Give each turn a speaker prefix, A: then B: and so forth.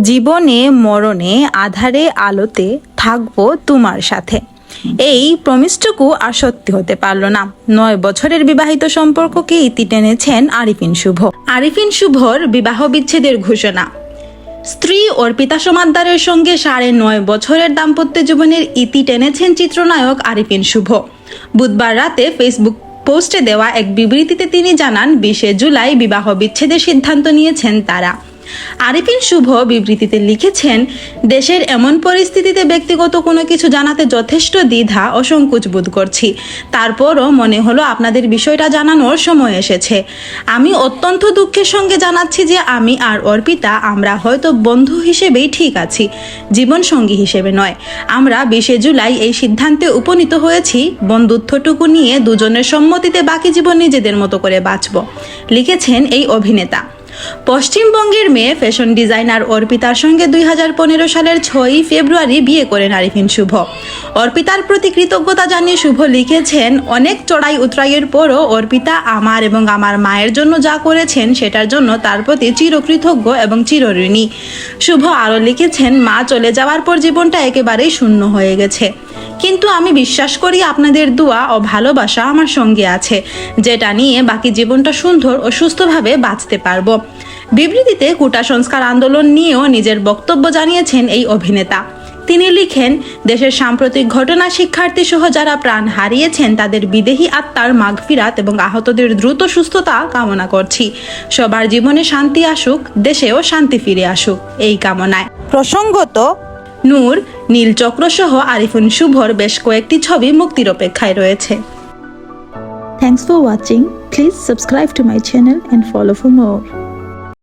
A: জীবনে মরণে আধারে আলোতে থাকবো তোমার সাথে, এই প্রমিসটুকু আর সত্যি হতে পারলো না। 9 বছরের বিবাহিত সম্পর্ককে ইতি টেনেছেন আরিফিন শুভ। আরিফিন শুভর বিবাহ বিচ্ছেদের ঘোষণা। স্ত্রী অর্পিতা সমাদ্দারের সঙ্গে 9.5 বছরের দাম্পত্য জীবনের ইতি টেনেছেন চিত্রনায়ক আরিফিন শুভ। বুধবার রাতে ফেসবুক পোস্টে দেওয়া এক বিবৃতিতে তিনি জানান 20 জুলাই বিবাহ বিচ্ছেদের সিদ্ধান্ত নিয়েছেন তারা। আরিফিন শুভ বিবৃতিতে লিখেছেন, দেশের এমন পরিস্থিতিতে ব্যক্তিগত কোনো কিছু জানাতে যথেষ্ট দ্বিধা ও সংকোচ বোধ করছি। তারপরও মনে হলো আপনাদের বিষয়টা জানানোর সময় এসেছে। আমি অত্যন্ত দুঃখের সঙ্গে জানাচ্ছি যে আমি আর অর্পিতা আমরা হয়তো বন্ধু হিসেবেই ঠিক আছি, জীবনসঙ্গী হিসেবে নয়। আমরা 20 জুলাই এই সিদ্ধান্তে উপনীত হয়েছি, বন্ধুত্বটুকু নিয়ে দুজনের সম্মতিতে বাকি জীবন নিজেদের মতো করে বাঁচব, লিখেছেন এই অভিনেতা। পশ্চিমবঙ্গের মেয়ে ফ্যাশন ডিজাইনার অর্পিতার সঙ্গে 2015 সালের 6 ফেব্রুয়ারি বিয়ে করেন আরিফিন শুভ। অর্পিতার প্রতি কৃতজ্ঞতা জানিয়ে শুভ লিখেছেন, অনেক চড়াই উতরাইয়ের পরও অর্পিতা আমার এবং আমার মায়ের জন্য যা করেছেন সেটার জন্য তার প্রতি চিরকৃতজ্ঞ এবং চিরঋণী। শুভ আরও লিখেছেন, মা চলে যাওয়ার পর জীবনটা একেবারেই শূন্য হয়ে গেছে, কিন্তু আমি বিশ্বাস করি আপনাদের দোয়া ও ভালোবাসা আমার সঙ্গে আছে, যেটা নিয়ে বাকি জীবনটা সুন্দর ও সুস্থভাবে বাঁচতে পারবো। বিবৃতিতে কোটা সংস্কার আন্দোলন নিয়েও নিজের বক্তব্য জানিয়েছেন এই অভিনেতা। তিনি লিখেন, দেশের সাম্প্রতিক ঘটনা শিক্ষার্থী সহ যারা প্রাণ হারিয়েছেন তাদের বিদেহী আত্মার মাগফিরাত এবং আহতদের দ্রুত সুস্থতা কামনা করছি। সবার জীবনে শান্তি আসুক, দেশেও শান্তি ফিরে আসুক, এই কামনায়। প্রসঙ্গত, নূর, নীলচক্র সহ আরিফিন শুভর বেশ কয়েকটি ছবি মুক্তির অপেক্ষায় রয়েছে।
B: Thanks for watching. Please subscribe to my channel and follow for more.